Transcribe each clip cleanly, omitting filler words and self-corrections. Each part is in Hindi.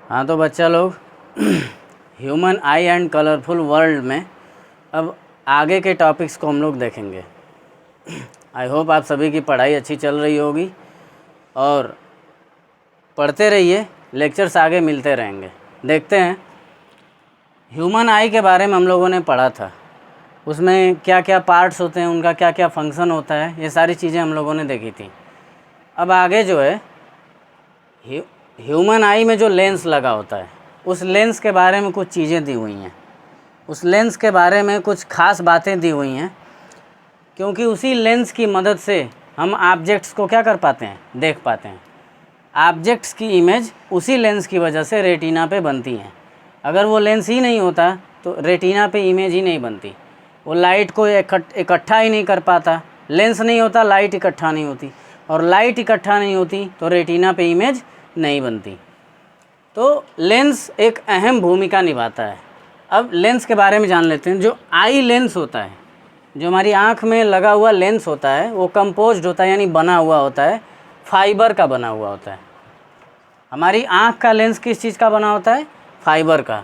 हाँ तो बच्चा लोग human I and colourful world में अब आगे के टॉपिक्स को हम लोग देखेंगे। आई होप आप सभी की पढ़ाई अच्छी चल रही होगी और पढ़ते रहिए, लेक्चर्स आगे मिलते रहेंगे। देखते हैं ह्यूमन आई के बारे में हम लोगों ने पढ़ा था, उसमें क्या क्या पार्ट्स होते हैं, उनका क्या क्या फंक्शन होता है, ये सारी चीज़ें हम लोगों ने देखी थी। अब आगे जो है ह्यूमन आई में जो लेंस लगा होता है, उस लेंस के बारे में कुछ चीज़ें दी हुई हैं, उस लेंस के बारे में कुछ खास बातें दी हुई हैं, क्योंकि उसी लेंस की मदद से हम ऑब्जेक्ट्स को क्या कर पाते हैं, देख पाते हैं। ऑब्जेक्ट्स की इमेज उसी लेंस की वजह से रेटिना पे बनती हैं। अगर वो लेंस ही नहीं होता तो रेटिना पे इमेज ही नहीं बनती, वो लाइट को इकट्ठा ही नहीं कर पाता। लेंस नहीं होता, लाइट इकट्ठा नहीं होती, और लाइट इकट्ठा नहीं होती तो रेटिना पे इमेज नहीं बनती। तो लेंस एक अहम भूमिका निभाता है। अब लेंस के बारे में जान लेते हैं। जो आई लेंस होता है, जो हमारी आँख में लगा हुआ लेंस होता है, वो कंपोज्ड होता है, यानी बना हुआ होता है, फाइबर का बना हुआ होता है। हमारी आँख का लेंस किस चीज़ का बना होता है? फाइबर का।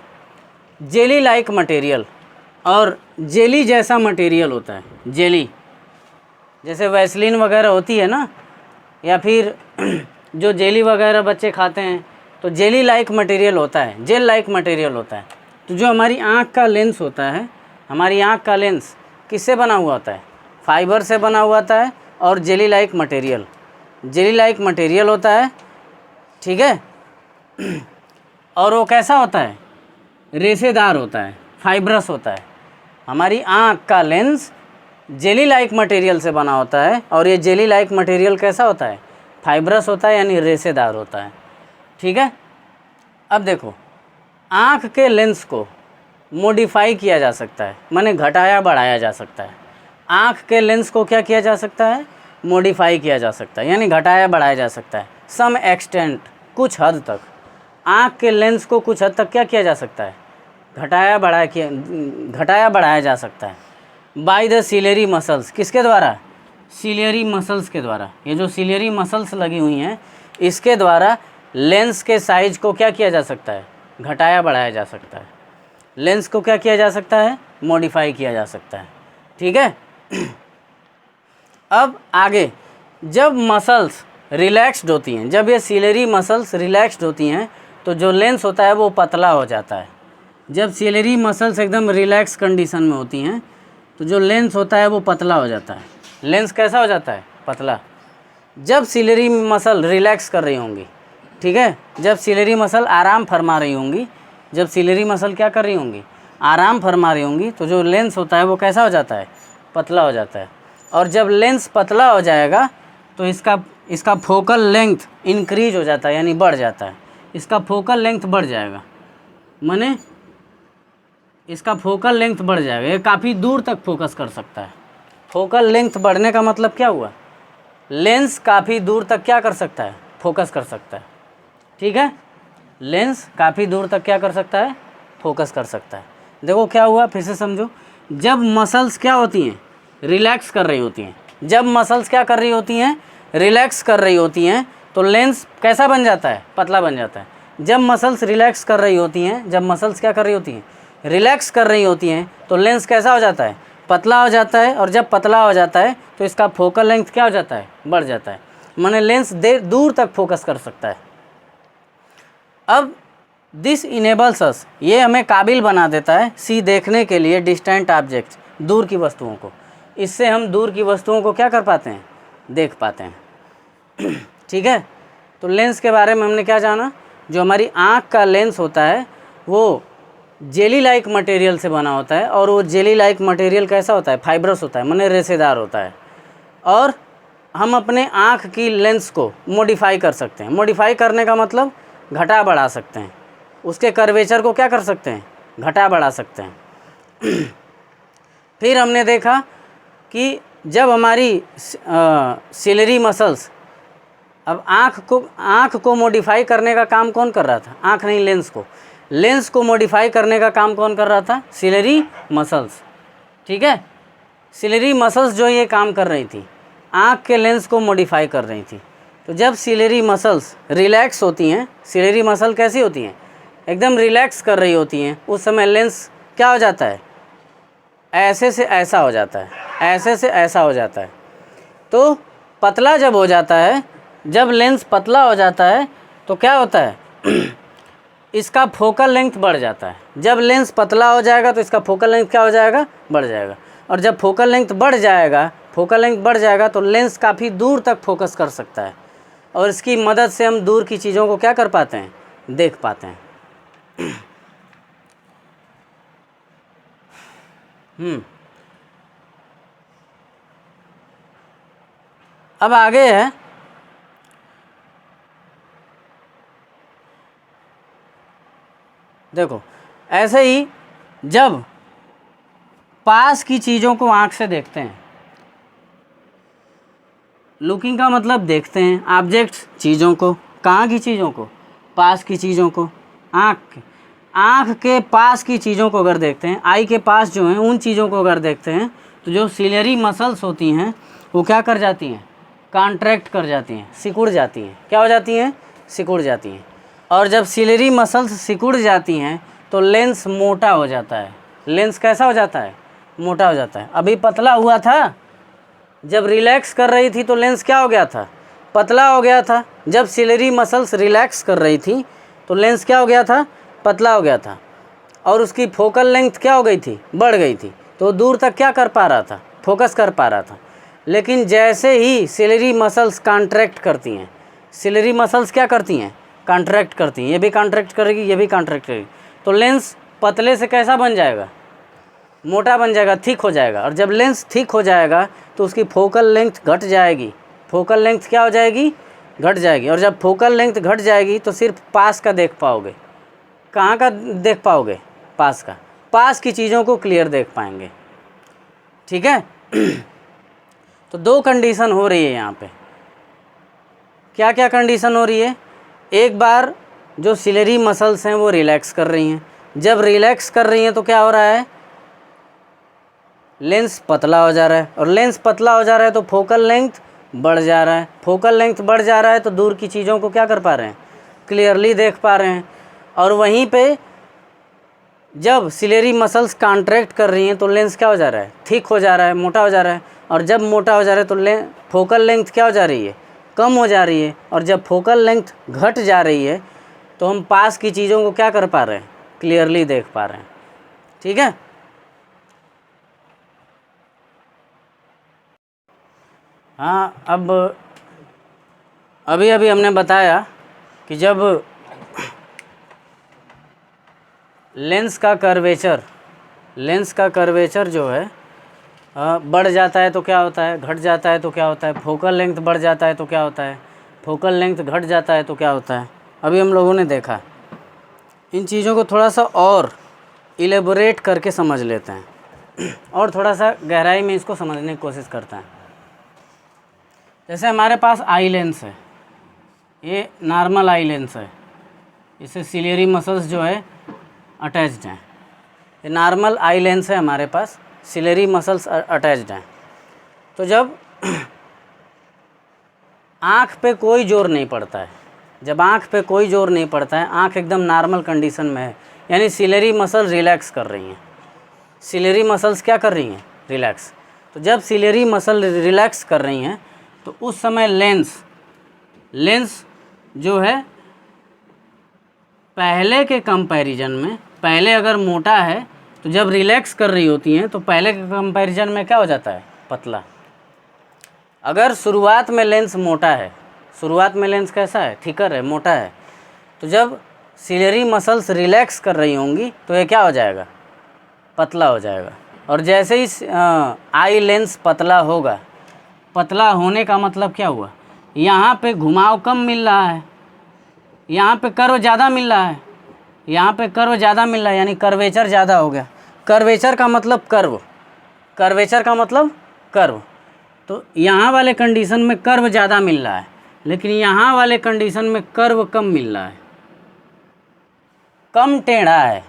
जेली लाइक मटेरियल और जेली जैसा मटेरियल होता है। जेली जैसे वैसलीन वगैरह होती है ना, या फिर जो जेली वगैरह बच्चे खाते हैं, तो जेली लाइक मटेरियल होता है, जेल लाइक मटेरियल होता है। तो जो हमारी आँख का लेंस होता है, हमारी आँख का लेंस किससे बना हुआ होता है? फाइबर से बना हुआ होता है और जेली लाइक मटेरियल होता है, ठीक है। और वो कैसा होता है? रेशेदार होता है, फाइब्रस होता है। हमारी आँख का लेंस जेली लाइक मटेरियल से बना होता है, और ये जेली लाइक मटेरियल कैसा होता है? फाइब्रस होता है, यानी रेशेदार होता है, ठीक है। अब देखो, आँख के लेंस को मॉडिफाई किया जा सकता है, माने घटाया बढ़ाया जा सकता है। आँख के लेंस को क्या किया जा सकता है? मॉडिफाई किया जा सकता है, यानी घटाया बढ़ाया जा सकता है। सम एक्सटेंट, कुछ हद तक आँख के लेंस को कुछ हद तक क्या किया जा सकता है? घटाया बढ़ाया जा सकता है। बाय द सिलेरी मसल्स, किसके द्वारा? सिलेरी मसल्स के द्वारा। ये जो सिलेरी मसल्स लगी हुई हैं, इसके द्वारा लेंस के साइज को क्या किया जा सकता है? घटाया बढ़ाया जा सकता है। लेंस को क्या किया जा सकता है? मॉडिफाई किया जा सकता है, ठीक है। अब आगे, जब मसल्स रिलैक्स्ड होती हैं, जब ये सिलेरी मसल्स रिलैक्स्ड होती हैं, तो जो लेंस होता है वो पतला हो जाता है। जब सिलेरी मसल्स एकदम रिलैक्स कंडीशन में होती हैं, तो जो लेंस होता है वो पतला हो जाता है। लेंस कैसा हो जाता है? पतला। जब सिलेरी मसल रिलैक्स कर रही होंगी, ठीक है, जब सिलेरी मसल आराम फरमा रही होंगी, जब सिलेरी मसल क्या कर रही होंगी? आराम फरमा रही होंगी, तो जो लेंस होता है वो कैसा हो जाता है? पतला हो जाता है। और जब लेंस पतला हो जाएगा तो इसका फोकल लेंथ इंक्रीज हो जाता है, यानी बढ़ जाता है। इसका फोकल लेंथ बढ़ जाएगा, माने इसका फोकल लेंथ बढ़ जाएगा, ये काफ़ी दूर तक फोकस कर सकता है। फोकल लेंथ बढ़ने का मतलब क्या हुआ? लेंस काफ़ी दूर तक क्या कर सकता है? फोकस कर सकता है, ठीक है। लेंस काफ़ी दूर तक क्या कर सकता है? फोकस कर सकता है। देखो क्या हुआ, फिर से समझो। जब मसल्स क्या होती हैं? रिलैक्स कर रही होती हैं। जब मसल्स क्या कर रही होती हैं? रिलैक्स कर रही होती हैं, तो लेंस कैसा बन जाता है? पतला बन जाता है। जब मसल्स रिलैक्स कर रही होती हैं, जब मसल्स क्या कर रही होती हैं? रिलैक्स कर रही होती हैं, तो लेंस कैसा हो जाता है? पतला हो जाता है। और जब पतला हो जाता है तो इसका फोकल लेंथ क्या हो जाता है? बढ़ जाता है, माने लेंस दूर तक फोकस कर सकता है। अब दिस इनेबल्स अस, ये हमें काबिल बना देता है सी देखने के लिए डिस्टेंट ऑब्जेक्ट्स, दूर की वस्तुओं को। इससे हम दूर की वस्तुओं को क्या कर पाते हैं? देख पाते हैं, ठीक है। तो लेंस के बारे में हमने क्या जाना? जो हमारी आँख का लेंस होता है वो जेली लाइक मटेरियल से बना होता है, और वो जेली लाइक मटेरियल कैसा होता है? फाइब्रस होता है, माने रेशेदार होता है। और हम अपने आँख की लेंस को मॉडिफाई कर सकते हैं। मॉडिफाई करने का मतलब घटा बढ़ा सकते हैं, उसके कर्वेचर को क्या कर सकते हैं? घटा बढ़ा सकते हैं। फिर हमने देखा कि जब हमारी सिलेरी मसल्स, अब आँख को मॉडिफाई करने का काम कौन कर रहा था? आँख नहीं, लेंस को मॉडिफाई करने का काम कौन कर रहा था? सिलेरी मसल्स, ठीक है। सिलेरी मसल्स जो ये काम कर रही थी, आँख के लेंस को मॉडिफाई कर रही थी। तो जब सिलेरी मसल्स रिलैक्स होती हैं, सिलेरी मसल कैसी होती हैं? एकदम रिलैक्स कर रही होती हैं, उस समय लेंस क्या हो जाता है, ऐसे से ऐसा हो जाता है, ऐसे से ऐसा हो जाता है। तो पतला जब हो जाता है, जब लेंस पतला हो जाता है तो क्या होता है इसका फोकल लेंथ बढ़ जाता है। जब लेंस पतला हो जाएगा तो इसका फोकल लेंथ क्या हो जाएगा, बढ़ जाएगा। और जब फोकल लेंथ बढ़ जाएगा तो लेंस काफ़ी दूर तक फोकस कर सकता है, और इसकी मदद से हम दूर की चीज़ों को क्या कर पाते हैं, देख पाते हैं। अब आगे है, देखो ऐसे ही जब पास की चीज़ों को आँख से देखते हैं, लुकिंग का मतलब देखते हैं, ऑब्जेक्ट्स चीज़ों को, कहाँ की चीज़ों को, पास की चीज़ों को, आँख के पास की चीज़ों को अगर देखते हैं, आई के पास जो हैं उन चीज़ों को अगर देखते हैं, तो जो सिलेरी मसल्स होती हैं वो क्या कर जाती हैं, कॉन्ट्रैक्ट कर जाती हैं, सिकुड़ जाती हैं। क्या हो जाती हैं, सिकुड़ जाती हैं। और जब सिलेरी मसल्स सिकुड़ जाती हैं तो लेंस मोटा हो जाता है। लेंस कैसा हो जाता है, मोटा हो जाता है। अभी पतला हुआ था, जब रिलैक्स कर रही थी तो लेंस क्या हो गया था, पतला हो गया था। जब सिलेरी मसल्स रिलैक्स कर रही थी तो लेंस क्या हो गया था, पतला हो गया था, और उसकी फोकल लेंथ क्या हो गई थी, बढ़ गई थी। तो दूर तक क्या कर पा रहा था, फोकस कर पा रहा था। लेकिन जैसे ही सिलेरी मसल्स कॉन्ट्रैक्ट करती हैं, सिलेरी मसल्स क्या करती हैं, कॉन्ट्रैक्ट करती हैं, ये भी कॉन्ट्रैक्ट करेगी, ये भी कॉन्ट्रैक्ट करेगी, तो लेंस पतले से कैसा बन जाएगा, मोटा बन जाएगा, थिक हो जाएगा। और जब लेंस थिक हो जाएगा तो उसकी फोकल लेंथ घट जाएगी। फोकल लेंथ क्या हो जाएगी, घट जाएगी। और जब फोकल लेंथ घट जाएगी तो सिर्फ पास का देख पाओगे। कहाँ का देख पाओगे, पास का, पास की चीज़ों को क्लियर देख पाएंगे। ठीक है। तो दो कंडीशन हो रही है यहाँ पे। क्या क्या कंडीशन हो रही है, एक बार जो सिलेरी मसल्स हैं वो रिलैक्स कर रही हैं। जब रिलैक्स कर रही हैं तो क्या हो रहा है, लेंस पतला हो जा रहा है, और लेंस पतला हो जा रहा है तो फोकल लेंथ बढ़ जा रहा है। फोकल लेंथ बढ़ जा रहा है तो दूर की चीज़ों को क्या कर पा रहे हैं, क्लियरली देख पा रहे हैं। और वहीं पे जब सिलेरी मसल्स कॉन्ट्रैक्ट कर रही हैं तो लेंस क्या हो जा रहा है, थिक हो जा रहा है, मोटा हो जा रहा है। और जब मोटा हो जा रहा है तो फोकल लेंथ क्या हो जा रही है, कम हो जा रही है। और जब फोकल लेंथ घट जा रही है तो हम पास की चीज़ों को क्या कर पा रहे हैं, क्लियरली देख पा रहे हैं। ठीक है। हाँ, अब अभी हमने बताया कि जब लेंस का कर्वेचर जो है बढ़ जाता है तो क्या होता है, घट जाता है तो क्या होता है, फोकल लेंथ बढ़ जाता है तो क्या होता है, फोकल लेंथ घट जाता है तो क्या होता है। अभी हम लोगों ने देखा। इन चीज़ों को थोड़ा सा और इलेबोरेट करके समझ लेते हैं और थोड़ा सा गहराई में इसको समझने की कोशिश करते हैं। जैसे हमारे पास आई लेंस है, ये नॉर्मल आई लेंस है, इससे सिलेरी मसल्स जो है अटैच्ड हैं। ये नॉर्मल आई लेंस है हमारे पास, सिलेरी मसल्स अटैच्ड हैं। तो जब आँख पे कोई जोर नहीं पड़ता है, जब आँख पे कोई जोर नहीं पड़ता है, आँख एकदम नॉर्मल कंडीशन में है, यानी सिलेरी मसल रिलैक्स कर रही हैं। सिलेरी मसल्स क्या कर रही हैं, रिलैक्स। तो जब सिलेरी मसल रिलैक्स कर रही हैं तो उस समय लेंस जो है पहले के कंपैरिजन में, पहले अगर मोटा है तो जब रिलैक्स कर रही होती हैं तो पहले के कंपैरिजन में क्या हो जाता है, पतला। अगर शुरुआत में लेंस मोटा है, शुरुआत में लेंस कैसा है, थिकर है, मोटा है, तो जब सिलेरी मसल्स रिलैक्स कर रही होंगी तो ये क्या हो जाएगा, पतला हो जाएगा। और जैसे ही आई लेंस पतला होगा, पतला होने का मतलब क्या हुआ, यहाँ पे घुमाव कम मिल रहा है, यहाँ पे कर्व ज़्यादा मिल रहा है, यहाँ पे कर्व ज़्यादा मिल रहा है, यानी कर्वेचर ज़्यादा हो गया। कर्वेचर का मतलब कर्व, कर्वेचर का मतलब कर्व। तो यहाँ वाले कंडीशन में कर्व ज़्यादा मिल रहा है, लेकिन यहाँ वाले कंडीशन में कर्व कम मिल रहा है, कम टेढ़ा है,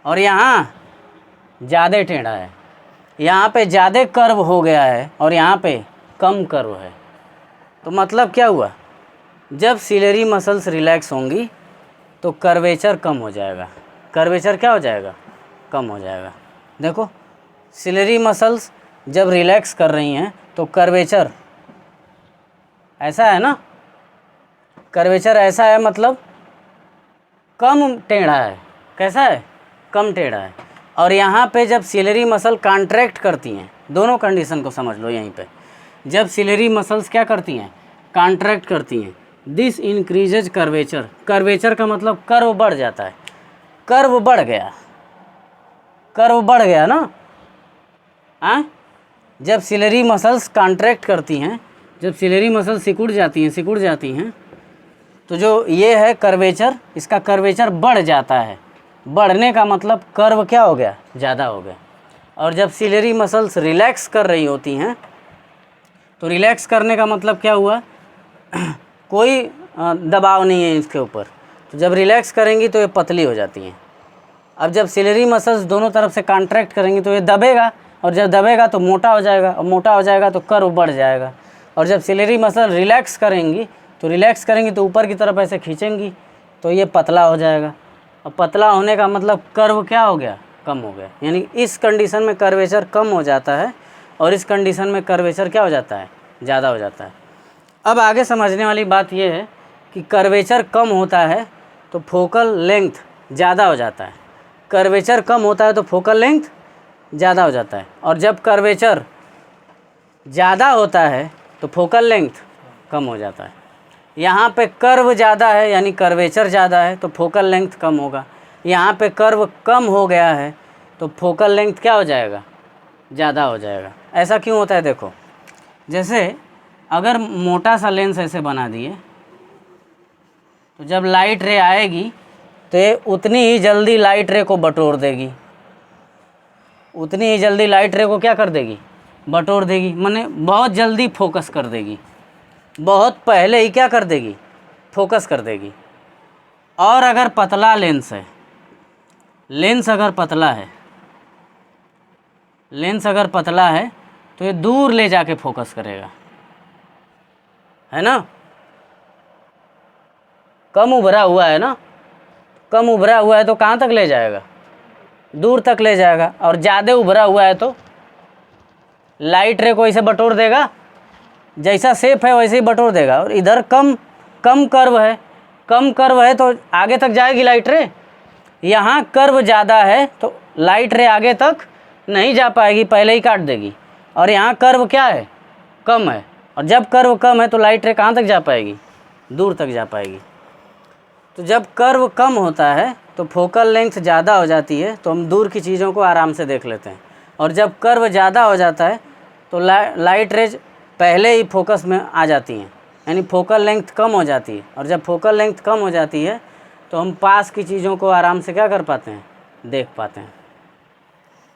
और यहाँ ज़्यादा टेढ़ा है। यहाँ पे ज़्यादा कर्व हो गया है और यहाँ पे कम कर्व है। तो मतलब क्या हुआ, जब सिलेरी मसल्स रिलैक्स होंगी तो कर्वेचर कम हो जाएगा। कर्वेचर क्या हो जाएगा? कम हो जाएगा। देखो सिलेरी मसल्स जब रिलैक्स कर रही हैं तो कर्वेचर ऐसा है ना, कर्वेचर ऐसा है मतलब कम टेढ़ा है। कैसा है? कम टेढ़ा है। और यहाँ पे जब सिलेरी मसल कॉन्ट्रैक्ट करती हैं, दोनों कंडीशन को समझ लो यहीं पे, जब सिलेरी मसल्स क्या करती हैं? कॉन्ट्रैक्ट करती हैं, दिस इंक्रीजेज कर्वेचर। कर्वेचर का मतलब कर्व बढ़ जाता है। कर्व बढ़ गया, कर्व बढ़ गया ना। हाँ, जब सिलेरी मसल्स कॉन्ट्रैक्ट करती हैं, जब सिलेरी मसल्स सिकुड़ जाती हैं तो जो ये है कर्वेचर, इसका कर्वेचर बढ़ जाता है। बढ़ने का मतलब कर्व क्या हो गया? ज़्यादा हो गया। और जब सिलेरी मसल्स रिलैक्स कर रही होती हैं तो रिलैक्स करने का मतलब क्या हुआ? कोई दबाव नहीं है इसके ऊपर। तो जब रिलैक्स करेंगी तो ये पतली हो जाती हैं। अब जब सिलेरी मसल्स दोनों तरफ से कॉन्ट्रैक्ट करेंगी तो ये दबेगा, और जब दबेगा तो मोटा हो जाएगा, और मोटा हो जाएगा तो कर्व बढ़ जाएगा। और जब सिलेरी मसल रिलैक्स करेंगी तो ऊपर की तरफ ऐसे खींचेंगी तो ये पतला हो जाएगा। और पतला होने का मतलब कर्व क्या हो गया? कम हो गया। यानी इस कंडीशन में कर्वेचर कम हो जाता है और इस कंडीशन में कर्वेचर क्या हो जाता है? ज़्यादा हो जाता है। अब आगे समझने वाली बात यह है कि कर्वेचर कम होता है तो फोकल लेंथ ज़्यादा हो जाता है। कर्वेचर कम होता है तो फोकल लेंथ ज़्यादा हो जाता है, और जब कर्वेचर ज़्यादा होता है तो फोकल लेंथ कम हो जाता है। यहाँ पे कर्व ज़्यादा है यानी कर्वेचर ज़्यादा है तो फोकल लेंथ कम होगा। यहाँ पे कर्व कम हो गया है तो फोकल लेंथ क्या हो जाएगा? ज़्यादा हो जाएगा। ऐसा क्यों होता है? देखो, जैसे अगर मोटा सा लेंस ऐसे बना दिए तो जब लाइट रे आएगी तो ये उतनी ही जल्दी लाइट रे को बटोर देगी, उतनी ही जल्दी लाइट रे को क्या कर देगी? बटोर देगी। माने बहुत जल्दी फोकस कर देगी, बहुत पहले ही क्या कर देगी? फोकस कर देगी। और अगर पतला लेंस है, लेंस अगर पतला है तो ये दूर ले जाके फोकस करेगा, है ना। कम उभरा हुआ है ना, कम उभरा हुआ है तो कहाँ तक ले जाएगा? दूर तक ले जाएगा। और ज़्यादा उभरा हुआ है तो लाइट रे को ऐसे बटोर देगा, जैसा शेप है वैसे ही बटोर देगा। और इधर कम कर्व है, कम कर्व है तो आगे तक जाएगी लाइट रे। यहाँ कर्व ज़्यादा है तो लाइट रे आगे तक नहीं जा पाएगी, पहले ही काट देगी। और यहाँ कर्व क्या है? कम है। और जब कर्व कम है तो लाइट रे कहाँ तक जा पाएगी? दूर तक जा पाएगी। तो जब कर्व कम होता है तो फोकल लेंथ ज़्यादा हो जाती है तो हम दूर की चीज़ों को आराम से देख लेते हैं। और जब कर्व ज़्यादा हो जाता है तो लाइट रेज पहले ही फोकस में आ जाती हैं, यानी फोकल लेंथ कम हो जाती है। और जब फोकल लेंथ कम हो जाती है तो हम पास की चीज़ों को आराम से क्या कर पाते हैं? देख पाते हैं।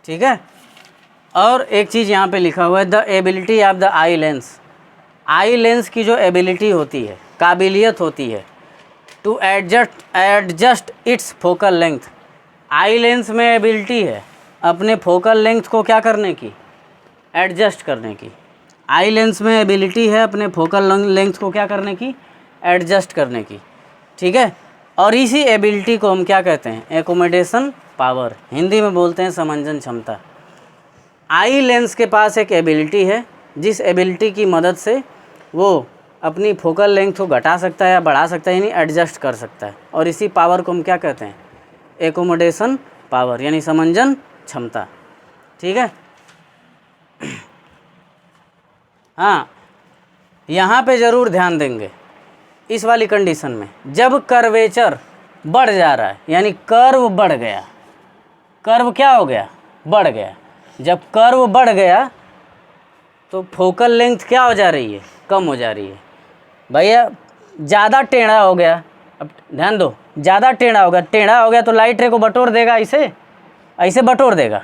ठीक है। और एक चीज़ यहाँ पे लिखा हुआ है, the ability of the eye lens. Eye lens की जो एबिलिटी होती है, काबिलियत होती है, to adjust its focal length. Eye lens में एबिलिटी है अपने फोकल लेंथ को क्या करने की? एडजस्ट करने की। आई लेंस में एबिलिटी है अपने फोकल लेंथ को क्या करने की? एडजस्ट करने की। ठीक है। और इसी एबिलिटी को हम क्या कहते हैं? एकोमोडेशन पावर, हिंदी में बोलते हैं समंजन क्षमता। आई लेंस के पास एक एबिलिटी है जिस एबिलिटी की मदद से वो अपनी फोकल लेंथ को घटा सकता है या बढ़ा सकता है, यानी एडजस्ट कर सकता है। और इसी पावर को हम क्या कहते हैं? एकोमोडेशन पावर, यानी समंजन क्षमता। ठीक है। हाँ, यहाँ पे ज़रूर ध्यान देंगे इस वाली कंडीशन में, जब कर्वेचर बढ़ जा रहा है यानी कर्व बढ़ गया। कर्व क्या हो गया? बढ़ गया। जब कर्व बढ़ गया तो फोकल लेंथ क्या हो जा रही है? कम हो जा रही है। भैया ज़्यादा टेढ़ा हो गया, अब ध्यान दो, ज़्यादा टेढ़ा हो गया तो लाइट रे को बटोर देगा, ऐसे बटोर देगा,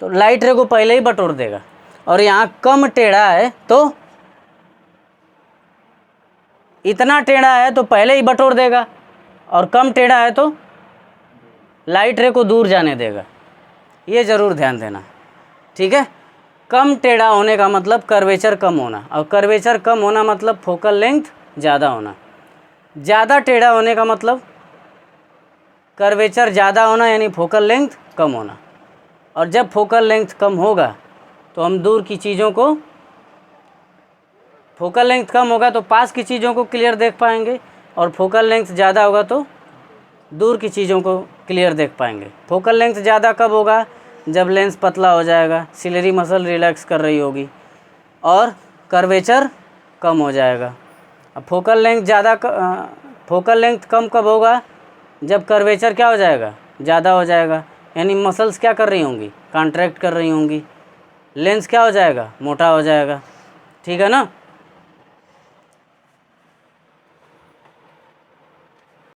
तो लाइट रे को पहले ही बटोर देगा। और यहाँ कम टेढ़ा है तो इतना टेढ़ा है तो पहले ही बटोर देगा, और कम टेढ़ा है तो लाइट रे को दूर जाने देगा। ये ज़रूर ध्यान देना। ठीक है। कम टेढ़ा होने का मतलब कर्वेचर कम होना, और कर्वेचर कम होना मतलब फोकल लेंथ ज़्यादा होना। ज़्यादा टेढ़ा होने का मतलब कर्वेचर ज़्यादा होना यानी फोकल लेंथ कम होना। और जब फोकल लेंथ कम होगा तो हम दूर की चीज़ों को, फोकल लेंथ कम होगा तो पास की चीज़ों को क्लियर देख पाएंगे, और फोकल लेंथ ज़्यादा होगा तो दूर की चीज़ों को क्लियर देख पाएंगे। फोकल लेंथ ज़्यादा कब होगा? जब लेंस पतला हो जाएगा, सिलेरी मसल रिलैक्स कर रही होगी और कर्वेचर कम हो जाएगा। अब फोकल लेंथ कम कब होगा? जब कर्वेचर क्या हो जाएगा? ज़्यादा हो जाएगा, यानी मसल्स क्या कर रही होंगी? कॉन्ट्रैक्ट कर रही होंगी, लेंस क्या हो जाएगा? मोटा हो जाएगा। ठीक है ना।